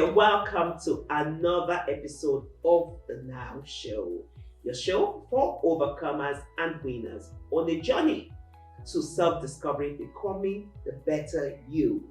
You're welcome to another episode of the Now Show, your show for overcomers and winners on a journey to self-discovery, becoming the better you.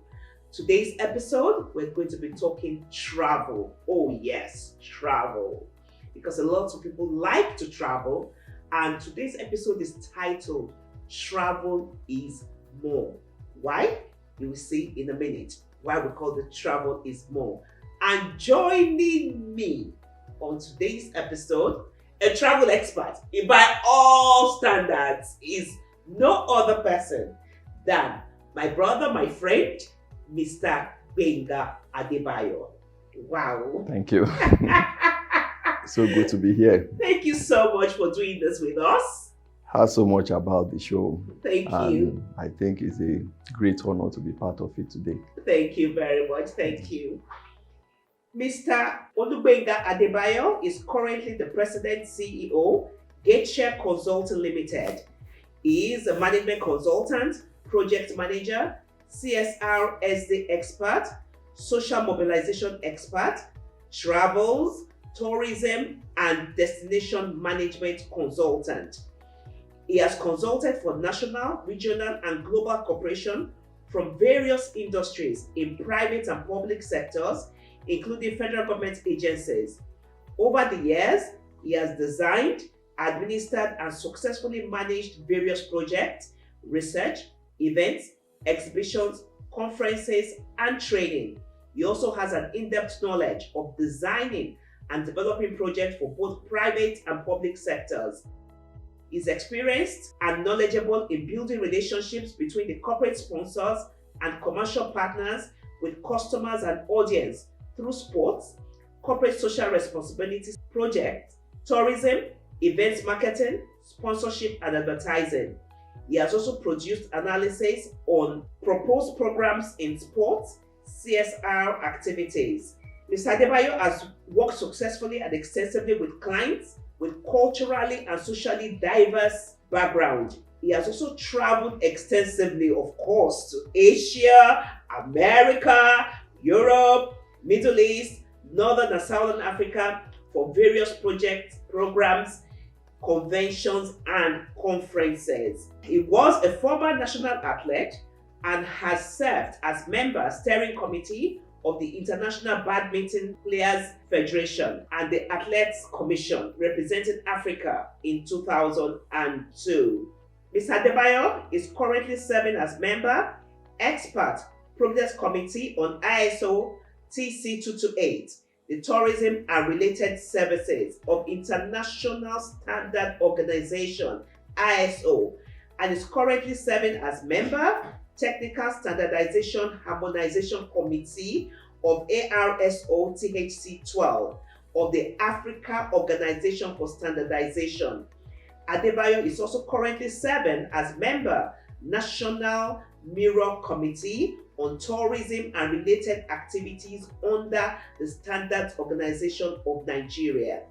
Today's episode, we're going to be talking travel. Oh yes, travel. Because a lot of people like to travel, and today's episode is titled, Travel is More. Why? You will see in a minute why we call it Travel is More. And joining me on today's episode, a travel expert, by all standards, is no other person than my brother, my friend, Mr. Olugbenga Adebayo. Wow. Thank you. So good to be here. Thank you so much for doing this with us. Heard so much about the show. Thank you. I think it's a great honor to be part of it today. Thank you very much. Thank you. Mr. Olugbenga Adebayo is currently the President CEO, Gateshare Consulting Limited. He is a management consultant, project manager, CSR SD expert, social mobilization expert, travels, tourism, and destination management consultant. He has consulted for national, regional, and global corporations from various industries in private and public sectors, including federal government agencies. Over the years, he has designed, administered, and successfully managed various projects, research, events, exhibitions, conferences, and training. He also has an in-depth knowledge of designing and developing projects for both private and public sectors. He's experienced and knowledgeable in building relationships between the corporate sponsors and commercial partners with customers and audience through sports, corporate social responsibilities projects, tourism, events marketing, sponsorship, and advertising. He has also produced analysis on proposed programs in sports, CSR activities. Mr. Adebayo has worked successfully and extensively with clients with culturally and socially diverse background. He has also traveled extensively, of course, to Asia, America, Europe, Middle East, Northern and Southern Africa for various projects, programs, conventions, and conferences. He was a former national athlete and has served as member steering committee of the International Badminton Players Federation and the Athletes Commission, representing Africa in 2002. Mr. Adebayo is currently serving as member, expert, Progress Committee on ISO TC 228, the Tourism and Related Services of International Standard Organization, ISO, and is currently serving as member, Technical Standardization Harmonization Committee of ARSO THC 12 of the Africa Organization for Standardization. Adebayo is also currently serving as member, National Mirror Committee on Tourism and Related Activities under the Standards Organization of Nigeria.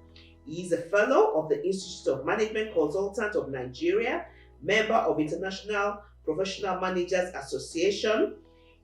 He is a fellow of the Institute of Management Consultants of Nigeria, member of International Professional Managers Association.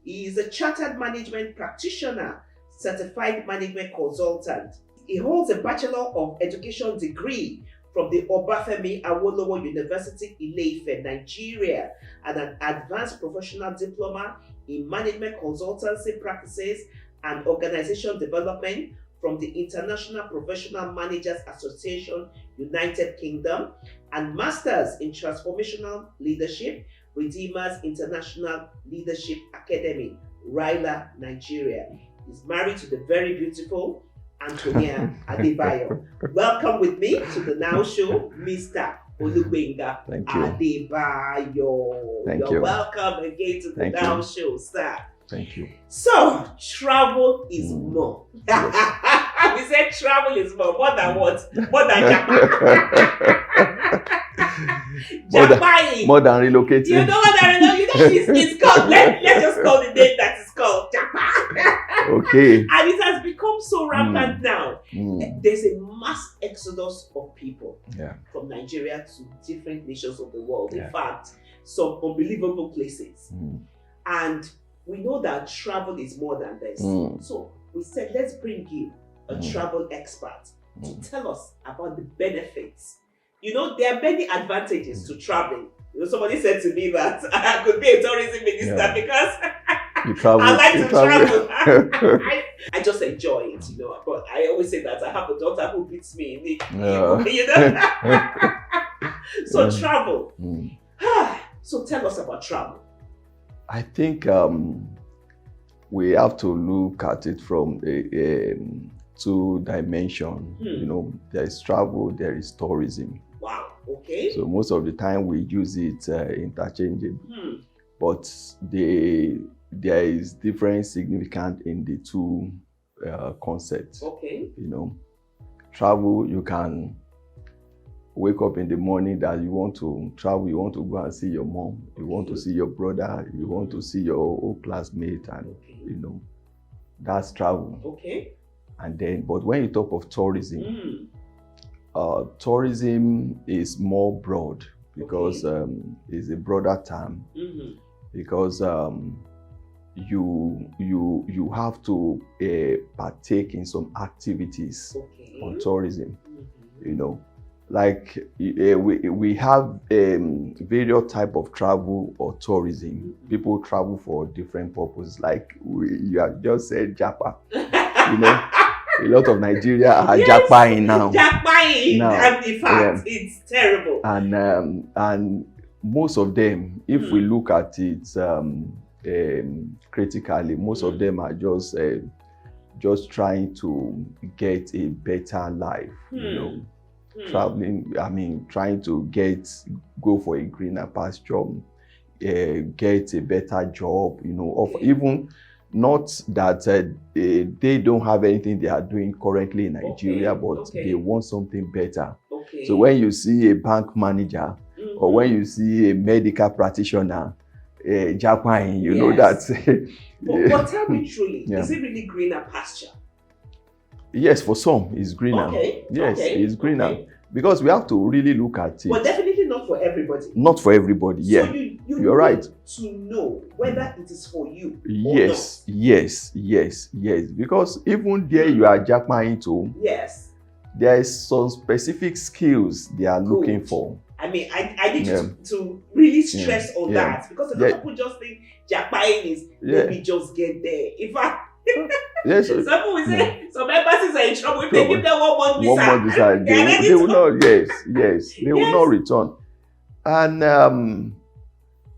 He is a chartered management practitioner, certified management consultant. He holds a Bachelor of Education degree from the Obafemi Awolowo University, Ile-Ife, Nigeria, and an advanced professional diploma in management consultancy practices and organization development from the International Professional Managers Association, United Kingdom, and Masters in Transformational Leadership, Redeemers International Leadership Academy, Ryla, Nigeria. He's married to the very beautiful Antonia Adebayo. Welcome with me to the Now Show, Mr. Olugbenga Adebayo. You're welcome again to the Now Show, sir. Thank you. So, travel is more. Yes. We said travel is more than what? More than Japan. Japan. More than relocating. You know what I know? You know it's called. Let's just call the name that is called Japan. Okay. And it has become so rampant now. There's a mass exodus of people from Nigeria to different nations of the world. In fact, some unbelievable places. And we know that travel is more than this. So we said, let's bring you a travel expert to tell us about the benefits. You know, there are many advantages to traveling. You know, somebody said to me that I could be a tourism minister because I like to travel. I just enjoy it, you know. But I always say that I have a daughter who beats me in it, you know. So travel. So tell us about travel. I think we have to look at it from a two dimension. You know, there is travel, there is tourism. Wow. Okay. So most of the time we use it interchangeably, but there is different significance in the two concepts. Okay. You know, travel, you can wake up in the morning that you want to travel, you want to go and see your mom, you want to see your brother, you want to see your old classmate, and you know, that's travel. Okay. And then, but when you talk of tourism, tourism is more broad because it's a broader term, because you have to partake in some activities on tourism. You know, like we have various type of travel or tourism. People travel for different purposes. Like you have just said, Japa. You know, a lot of Nigeria are Japaing now. Japaing, and in fact, it's terrible. And most of them, if we look at it critically, most of them are just trying to get a better life. You know, traveling. I mean, trying to go for a greener pasture, get a better job. You know, even. Not that they don't have anything they are doing currently in Nigeria, but they want something better. So when you see a bank manager or when you see a medical practitioner, Japan, you know that. But tell me truly, is it really greener pasture? Yes, for some, it's greener. Yes, it's greener. Because we have to really look at it. But definitely not for everybody. Not for everybody, yeah. So you're right. To know whether it is for you yes, or not. Yes. Because even there you are jackpotting into. Yes. There is some specific skills they are looking for. I mean, I need to really stress on that, because a lot of people just think jackpotting is let me just get there. In fact, yes, some people will say some embassies are in trouble if they give them 1 month visa. They will not. Yes, they will not return. And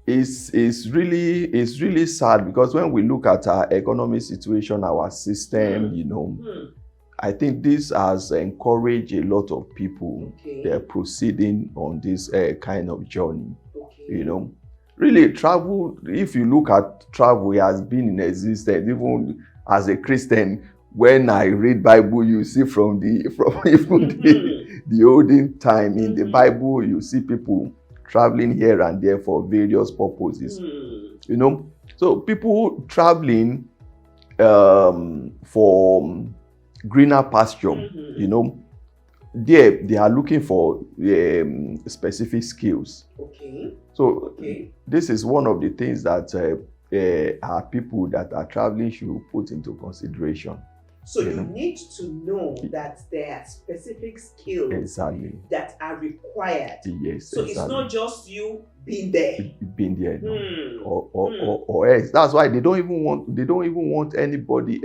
it's really sad, because when we look at our economic situation, our system, you know, I think this has encouraged a lot of people. They're proceeding on this kind of journey. You know, really travel. If you look at travel, it has been in existence even as a Christian. When I read Bible, you see from even the olden time in the Bible, you see people traveling here and there for various purposes. You know, so people traveling for greener pasture. You know, they are looking for specific skills. So this is one of the things that our people that are traveling should put into consideration. So you need to know that there are specific skills that are required. Yes. So it's not just you being there. No. Or else. That's why they don't even want anybody,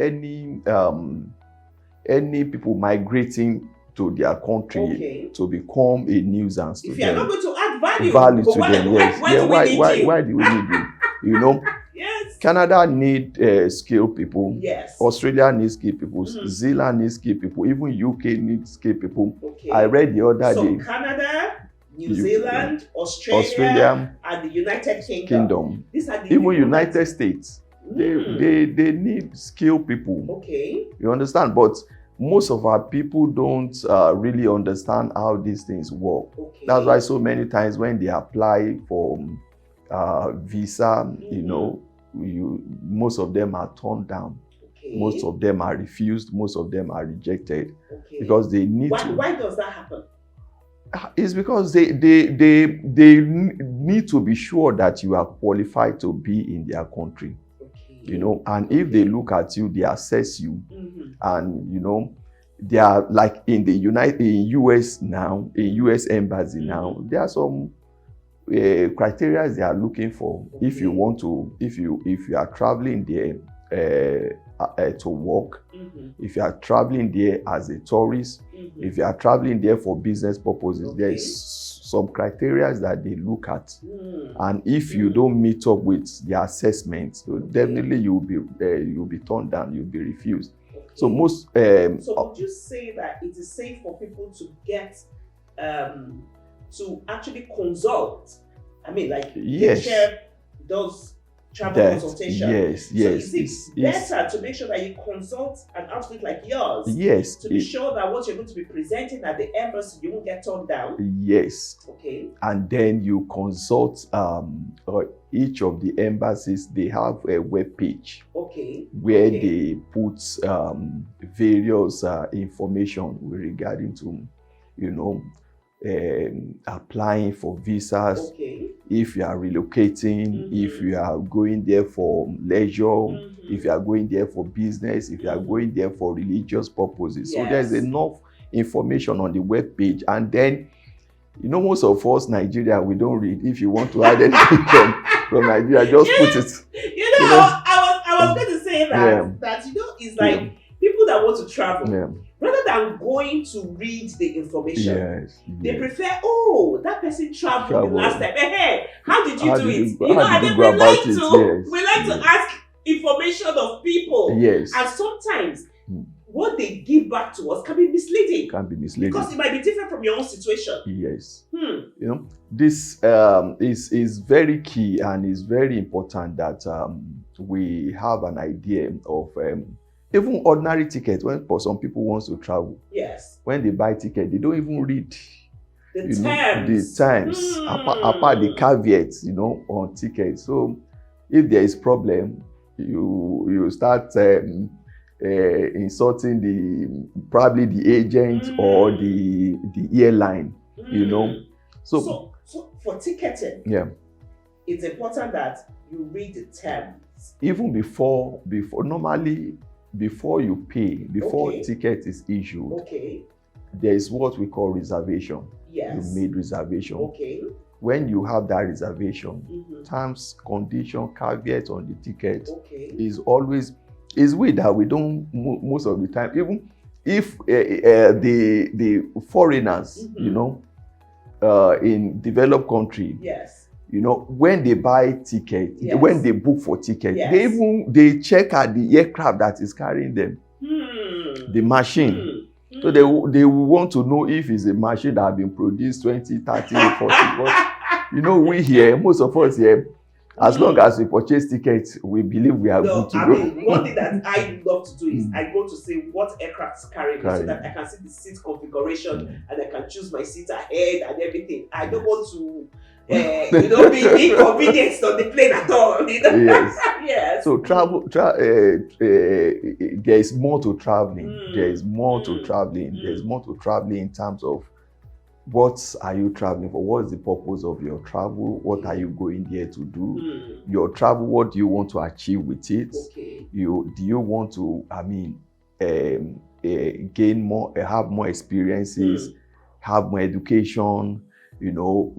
any people migrating to their country to become a nuisance to them. If you're not going to add value to them, yes. Why do we need you? You know? Yes. Canada need skilled people. Yes. Australia needs skilled people. Zealand needs skilled people. Even UK needs skilled people. I read the other day. So Canada, New Zealand, Australia, and the United Kingdom. These are the even United States. They need skilled people. You understand? But most of our people don't really understand how these things work. That's why so many times when they apply for visa, you know, most of them are turned down. Most of them are refused. Most of them are rejected because they need to. Why does that happen? It's because they need to be sure that you are qualified to be in their country. Okay. You know, and if they look at you, they assess you, and you know, they are like in the US now, in US embassy now, there are some criteria they are looking for. Okay. If you want to, if you are traveling there to work, if you are traveling there as a tourist, if you are traveling there for business purposes, Okay. there's some criteria that they look at, and if you don't meet up with the assessment, so definitely you'll be turned down, you'll be refused. Okay. So most so would you say that it is safe for people to get to actually consult? I mean, like, yes, share those travel consultation. Yes. So is it better to make sure that you consult an outfit like yours? Yes. To be sure that what you're going to be presenting at the embassy, you won't get turned down? Yes. Okay. And then you consult each of the embassies, they have a web page. Okay. Where they put various information regarding to, you know, applying for visas, if you are relocating, if you are going there for leisure, if you are going there for business, if you are going there for religious purposes. So there's enough information on the web page. And then, you know, most of us Nigeria, we don't read. If you want to add anything from Nigeria, just put it. You know, I was going to say that you know, it's like people that want to travel, rather than going to read the information, they prefer, that person traveled the last time. Hey, how did you do it? You know, and then we like to ask information of people. Yes. And sometimes what they give back to us can be misleading. Because it might be different from your own situation. Yes. You know, this is very key, and is very important that we have an idea of even ordinary tickets. When for some people wants to travel, when they buy ticket, they don't even read the terms, apart the caveats, you know, on tickets. So if there is problem, you start insulting probably the agent or the airline, you know. So for ticketing, it's important that you read the terms. Even before normally, before you pay, before ticket is issued, there is what we call reservation. You made reservation. When you have that reservation, terms, condition, caveat on the ticket is always way that we don't most of the time. Even if the foreigners, you know, in developed country, you know, when they buy ticket, when they book for ticket, they check at the aircraft that is carrying them, the machine. So they will want to know if it's a machine that has been produced 20, 30, 40. But you know, we here, most of us here, as long as we purchase tickets, we believe we are good to go. Mean, one thing that I love to do is I go to see what aircraft is carrying me, so that I can see the seat configuration and I can choose my seat ahead and everything. I don't want to you know, be inconvenienced on the plane at all. You know? Yes. So travel, there is more to traveling. There is more to traveling. There is more to traveling in terms of what are you traveling for? What is the purpose of your travel? What are you going there to do? Your travel, what do you want to achieve with it? Do you want to, I mean, gain more, have more experiences, have more education, you know,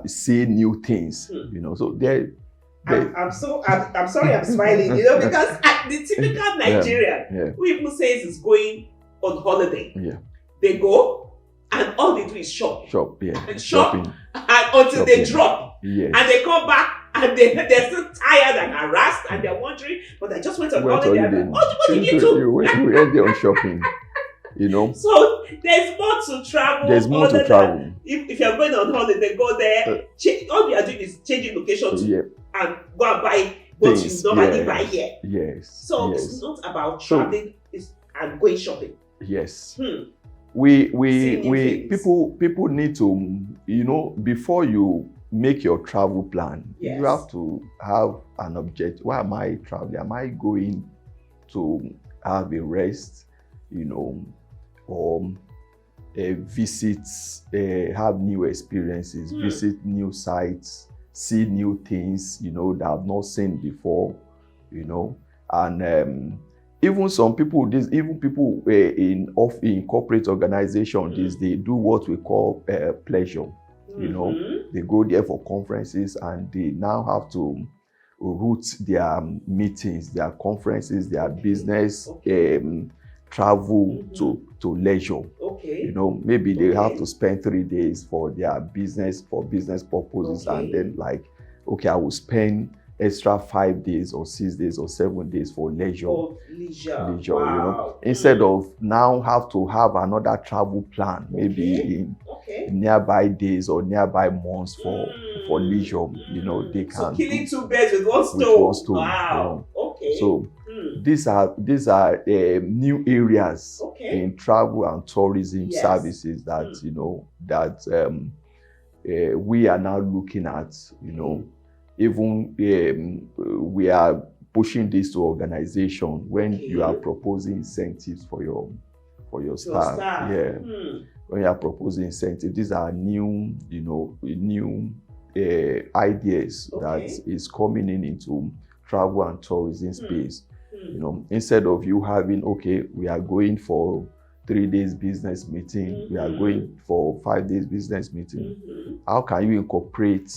see new things, you know. So I'm sorry I'm smiling, you know, because the typical Nigerian who even says is going on holiday, they go and all they do is shop, and shop, and until they drop, and they come back and they're still tired and harassed and they're wondering, but I just went on holiday. What did you do? You went there on shopping. You know, so there's more to travel. There's more to travel. If you're going on holiday, go there. All you are doing is changing location and go and buy what you normally buy here. So it's not about traveling, it's and going shopping. People need to, you know, before you make your travel plan, you have to have an objective. Why am I traveling? Am I going to have a rest, you know, or visits, have new experiences, visit new sites, see new things, you know, that I've not seen before, you know, And even some people, even people in corporate organizations, they do what we call pleasure. You know, they go there for conferences, and they now have to route their meetings, their conferences, their business travel to leisure. You know, maybe they have to spend 3 days for their business purposes, and then like, okay, I will spend extra 5 days or 6 days or 7 days for leisure. Wow. You know, instead of now have to have another travel plan, maybe in nearby days or nearby months for leisure. You know, they can. So killing 2 birds with one stone. Wow. You know. So these are new areas in travel and tourism services that you know that we are now looking at. You know, even we are pushing this to organization when you are proposing incentives for your staff. Yeah, when you are proposing incentives, these are new, you know, new ideas that is coming into travel and tourism space. You know, instead of you having, okay, we are going for 3 days business meeting, we are going for 5 days business meeting. How can you incorporate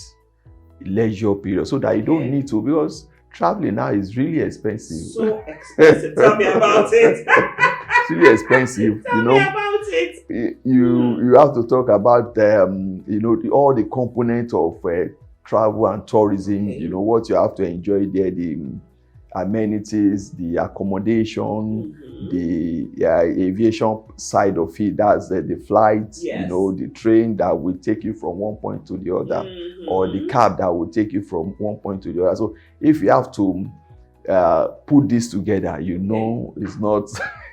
leisure period so that you don't need to, because traveling now is really expensive. So expensive. Tell me about it. It's really expensive. Tell me about it. You have to talk about you know, all the components of travel and tourism. You know, what you have to enjoy there, the amenities, the accommodation, the aviation side of it. That's the flights, you know, the train that will take you from one point to the other, or the cab that will take you from one point to the other. So if you have to put this together, you know, it's not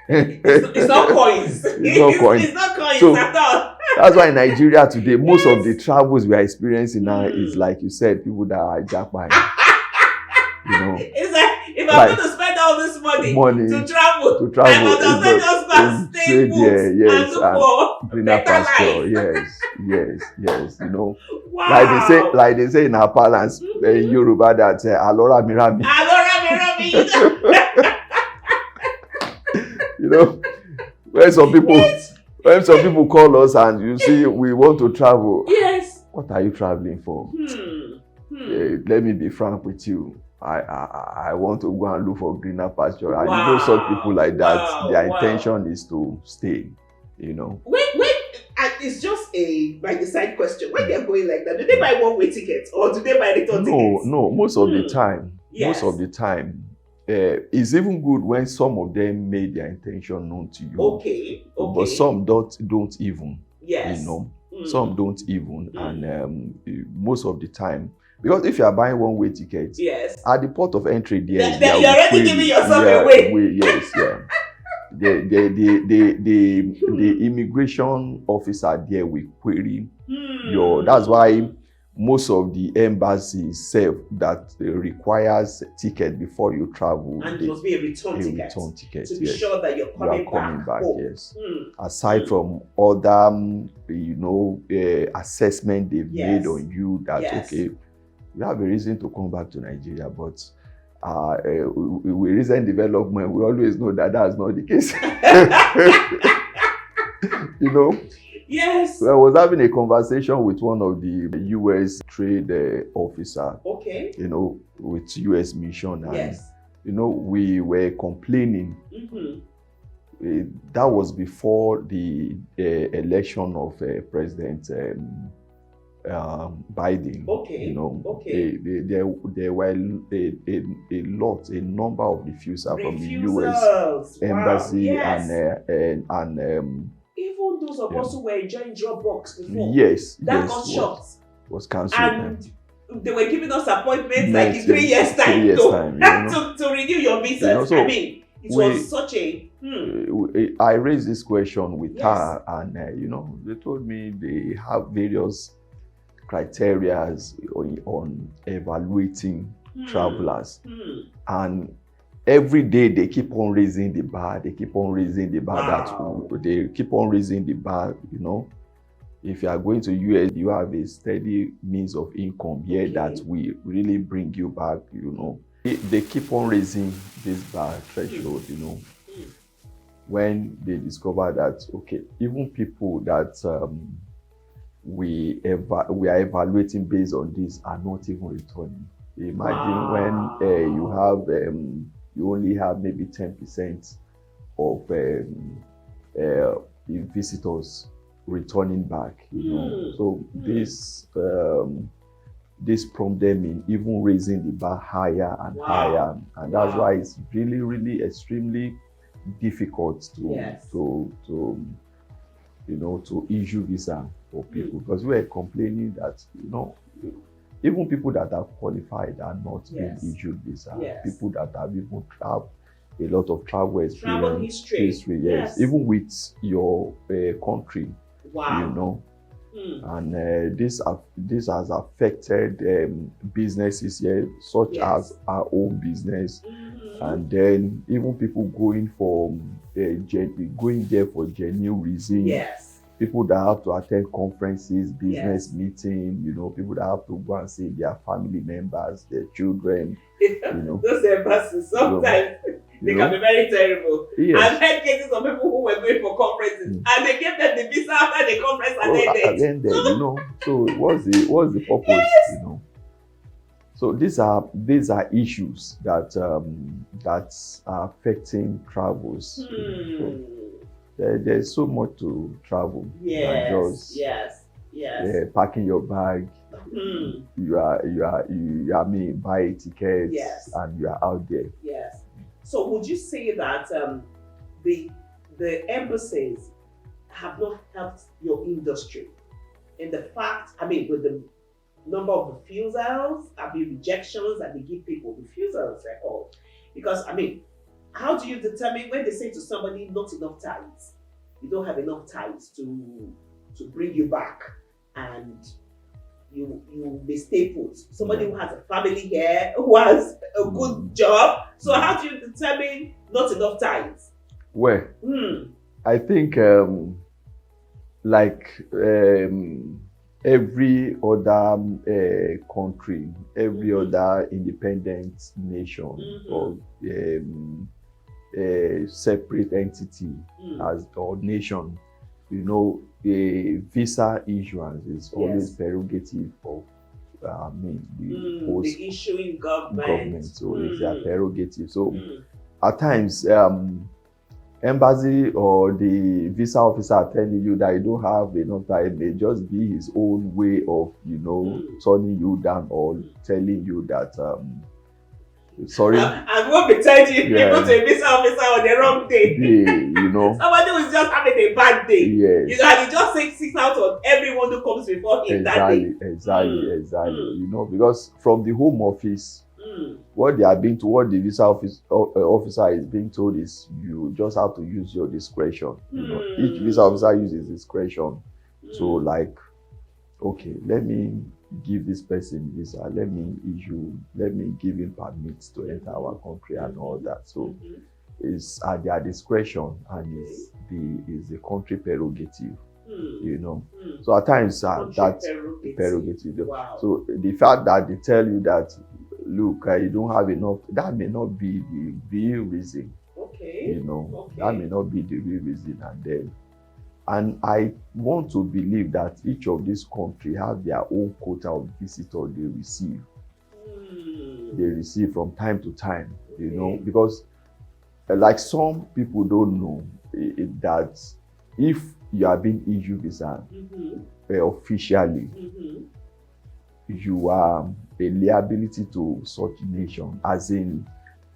it's not coins. It's not coins so, at all. That's why in Nigeria today, most of the travels we are experiencing now is, like you said, people that are jackpot. You know, it's like, if I'm going to spend all this money to travel, I must as well just go and stay put and look for greener better pasture. life. Yes. You know, Wow. like they say in our parlance, in Yoruba, that Alora Mirami. You know, when some people call us and you see we want to travel. Yes. What are you traveling for? Let me be frank with you. I want to go and look for greener pasture. And you know, such people like that, their intention is to stay. You know. Wait. It's just a side question. When they're going like that, do they buy one-way tickets or do they buy return tickets? No. Most of the time, it's even good when some of them made their intention known to you. Okay. But some don't even. Yes. You know, some don't even, and most of the time. Because if you are buying one-way tickets, at the port of entry, you're already giving yourself away. The immigration officer there will query your. That's why most of the embassies that requires ticket before you travel. And it must be a return ticket to be sure that you're coming back. Yes. Aside from other, you know, assessment they've made on you that okay, you have a reason to come back to Nigeria, but with recent development, we always know that that's not the case. You know? Yes. So I was having a conversation with one of the U.S. trade officer. Okay. You know, with U.S. mission, and you know, we were complaining. That was before the election of President Biden. Okay. You know, there were a number of refusals from the U.S. embassy and even those of us who were enjoying Dropbox before. That got shot. Was cancelled. And they were giving us appointments like in 3 years' time, you know? to renew your visas. You know, so I mean, it was such a. I raised this question with her, and you know, they told me they have various criteria on evaluating travelers, and every day they keep on raising the bar. They keep on raising the bar. You know, if you are going to US, you have a steady means of income here that will really bring you back. You know, they keep on raising this bar threshold, you know, when they discover that, okay, even people that we are evaluating based on this are not even returning. Imagine when you have you only have maybe 10% of visitors returning back, you know. So this prompt them in even raising the bar higher and higher, and that's why it's really, really extremely difficult to you know, to issue visa for people, because we are complaining that, you know, even people that are qualified are not being issued visa. People that have even a lot of travel experience, history, even with your country, you know. And this has affected businesses here, such as our own business, and then even people going there for genuine reasons. People that have to attend conferences, business meetings, you know, people that have to go and see their family members, their children, you know. Those embassies sometimes they can be very terrible. I've heard cases of people who were going for conferences and they gave them the visa after the conference ended. You know. So what's the purpose? You know. So these are issues that are affecting travels. So there's so much to travel. Packing your bag. You are buy a ticket and you are out there. So would you say that the embassies have not helped your industry in the fact, I mean, with the number of refusals, rejections that they give people, refusals they're called? Because, I mean, how do you determine when they say to somebody, not enough ties, you don't have enough ties to bring you back, and you may stay put? Somebody who has a family here, who has a good job. So how do you determine not enough ties? Well, I think every other country, every other independent nation or a separate entity as or nation, you know, a visa issuance is always prerogative of the issuing government. So it's their prerogative. So at times embassy or the visa officer are telling you that you don't have enough time. It may just be his own way of, you know, turning you down or telling you that sorry. And won't be telling you go to a visa officer on the wrong day. You know. Somebody who's just having a bad day. You know, and he just takes 6 out of everyone who comes before him that day. Exactly. You know, because from the home office, what they are being told, what the visa officer is being told is you just have to use your discretion. You know, each visa officer uses discretion. So like, okay, let me give this person visa, let me give him permits to enter our country and all that. So it's at their discretion and is the country prerogative. You know, so at times that's prerogative. So the fact that they tell you that, look, you don't have enough, that may not be the real reason. You know, that may not be the real reason. And I want to believe that each of these countries have their own quota of visitors they receive. They receive from time to time, you know, because like some people don't know that if you are being issued visa officially, you are a liability to such nation, as in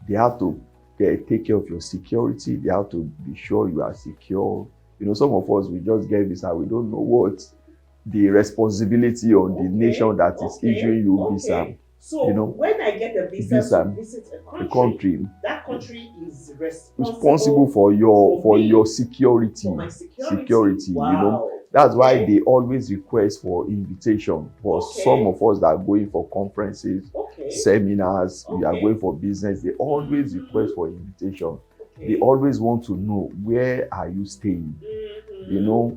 they have to take care of your security. They have to be sure you are secure. You know, some of us, we just get visa. We don't know what the responsibility on the nation that is issuing you visa. So, you know, when I get a visa to visit a country, that country is responsible for your security. For my security. You know, that's why they always request for invitation. For some of us that are going for conferences, seminars, we are going for business, they always request for invitation. They always want to know, where are you staying? You know,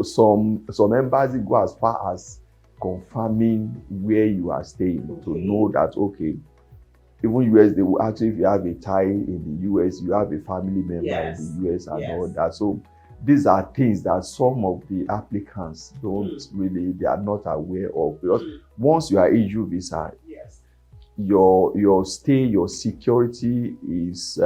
some embassies go as far as confirming where you are staying to know that, okay, even US, they will actually, if you have a tie in the US, you have a family member Yes. in the US and Yes. all that. So these are things that some of the applicants don't really, they are not aware of. Because once you are EU visa, Yes. your stay, your security is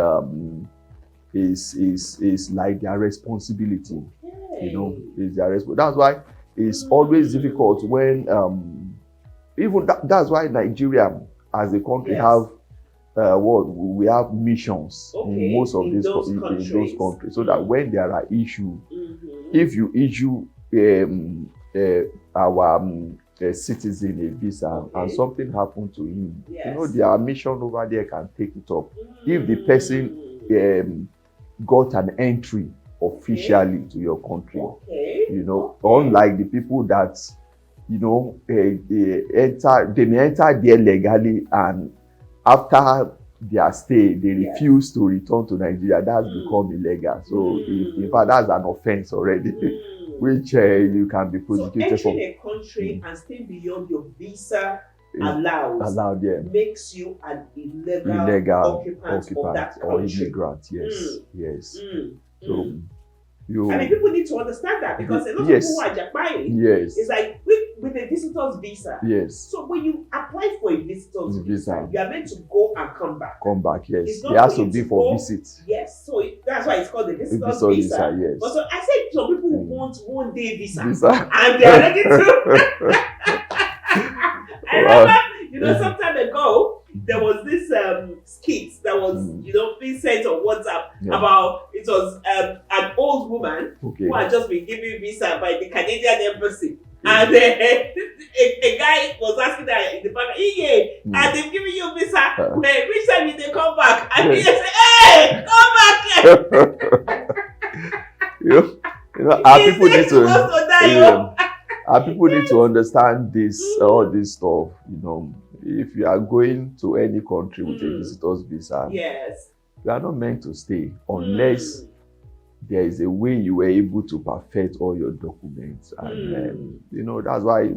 like their responsibility. Okay. You know, is their responsibility. That's why it's always difficult when even that's why Nigeria as a country have what we have missions in most of these those in those countries, so that when there are issues, if you issue our citizen a visa and something happened to him, you know, their mission over there can take it up. If the person got an entry officially to your country, you know, unlike the people that, you know, they may enter there legally, and after their stay, they refuse to return to Nigeria. That's become illegal. So, in fact, that's an offense already, which you can be prosecuted for. So, entering a country and staying beyond your visa allowed makes you an illegal occupant of that country. Or immigrant. Yes, yes. So, I mean, people need to understand that, because a lot of people who are Japan, it's like with a visitor's visa. Yes. So when you apply for a visitor's visa, you are meant to go and come back. Come back, yes. It has to be for visit. Yes. So that's why it's called the visitor's visa. Yes. But so I said some people want 1 day visa. And they are ready to. I remember, you know, some time ago, there was this skit that was, you know, being sent on WhatsApp about, it was an old woman who had just been given visa by the Canadian embassy. And a guy was asking her in the back, and they've given you visa, which time did they come back? And he said, hey, come back here. you know, our people need to our people need to understand this, all this stuff, you know. If you are going to any country with a visitor's visa, you are not meant to stay unless there is a way you were able to perfect all your documents. And you know, that's why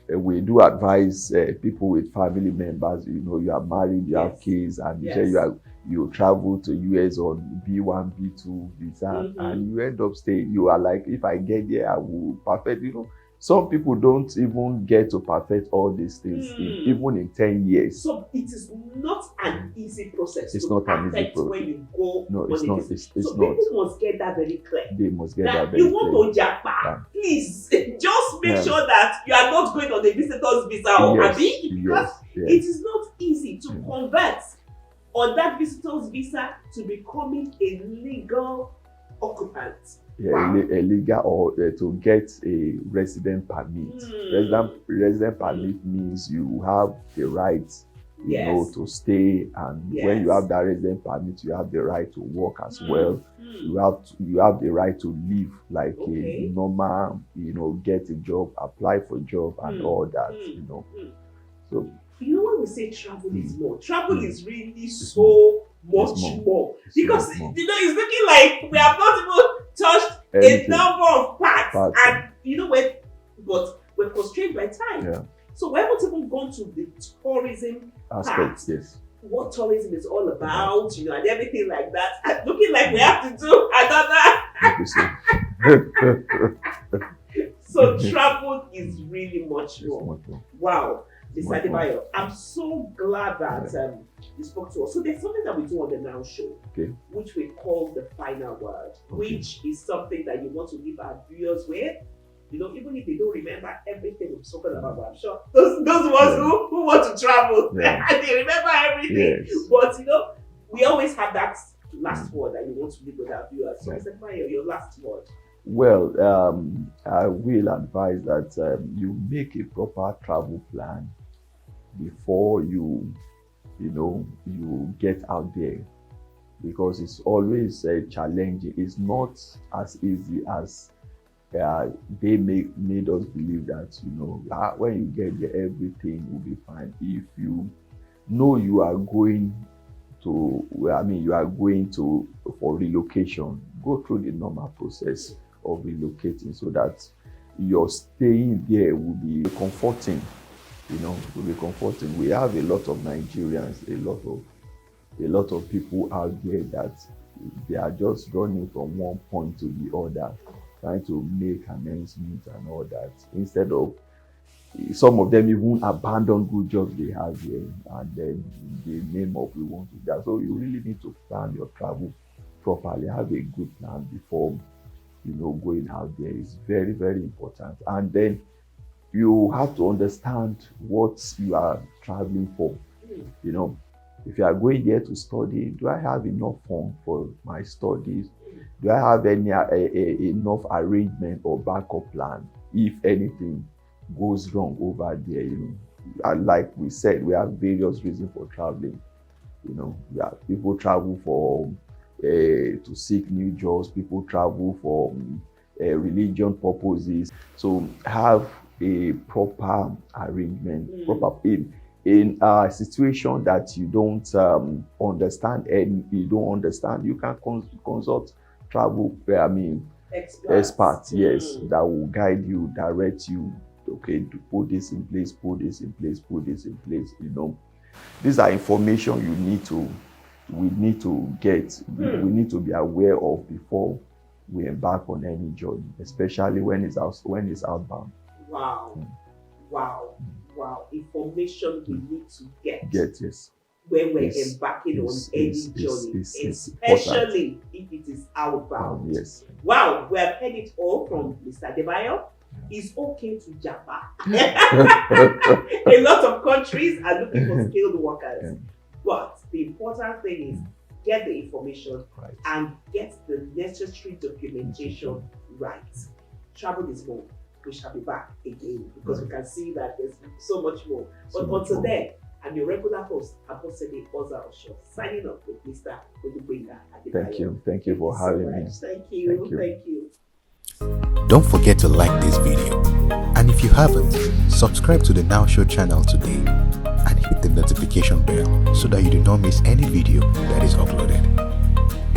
we do advise people with family members. You know, you are married, you have kids, and you say you travel to US on B1, B2 visa, and you end up staying. You are like, if I get there, I will perfect. You know, some people don't even get to perfect all these things even in 10 years. So it is not an easy process. It's not an easy process when you go. No, it's not. It's so not. People must get that very clear. They must get that very clear. You want to Japan, please just make sure that you are not going on the visitor's visa or because it is not easy to convert on that visitor's visa to becoming a legal occupant. A legal or to get a resident permit. Resident permit means you have the right, you know, to stay, and when you have that resident permit, you have the right to work as well. You have the right to live like a normal, you know, get a job, apply for a job, and all that, you know. So, you know, when we say travel is more, travel is really so much more. Because, you know, it's looking like we have not even touched a number of parts. And, you know, but we're constrained by time. So we haven't even gone to the tourism aspect. What tourism is all about, you know, and everything like that. And looking like we have to do another. So travel is really much more. Wow. Mr. Adebayo, I'm so glad that you spoke to us. So there's something that we do on the Now Show, which we call the final word, which is something that you want to leave our viewers with. You know, even if they don't remember everything we've spoken about, but I'm sure those ones who want to travel, they remember everything. But, you know, we always have that last word that you want to leave with our viewers. So, Mr. Adebayo, your last word. Well, I will advise that you make a proper travel plan before you get out there, because it's always challenging. It's not as easy as they made us believe that, you know, when you get there, everything will be fine. If you know you are going to, for relocation, go through the normal process of relocating so that your staying there will be comforting you know, to be comforting. We have a lot of Nigerians, a lot of people out there that they are just running from one point to the other, trying to make ends meet and all that. Instead of, some of them even abandon good jobs they have here, and then the name of we want to do. So you really need to plan your travel properly, have a good plan before, you know, going out there. Is very, very important. And then you have to understand what you are traveling for. You know, if you are going there to study, do I have enough funds for my studies? Do I have any enough arrangement or backup plan if anything goes wrong over there? You know, and like we said, we have various reasons for traveling. You know, people travel for to seek new jobs. People travel for religion purposes. So have a proper arrangement, proper in a situation that you don't understand, and you don't understand, you can consult travel experts, yes, that will guide you, direct you. Okay, to put this in place, put this in place, put this in place. You know, these are information we need to get, we need to be aware of before we embark on any journey, especially when it's outbound. Wow. Information we need to get. Yes. When we're embarking on any journey, especially if it is outbound. Yes. Wow, we have heard it all from Mr. Adebayo. It's okay to japa. A lot of countries are looking for skilled workers. But the important thing is get the information and get the necessary documentation right. Travel is more. We shall be back again because we can see that there's so much more. But until then, I'm your regular host, Abosede Oza Osho, signing off with Mr. Olugbenga Adebayo. Thank you for having me. Thank you. Don't forget to like this video, and if you haven't, subscribe to the Now Show channel today and hit the notification bell so that you do not miss any video that is uploaded.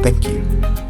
Thank you.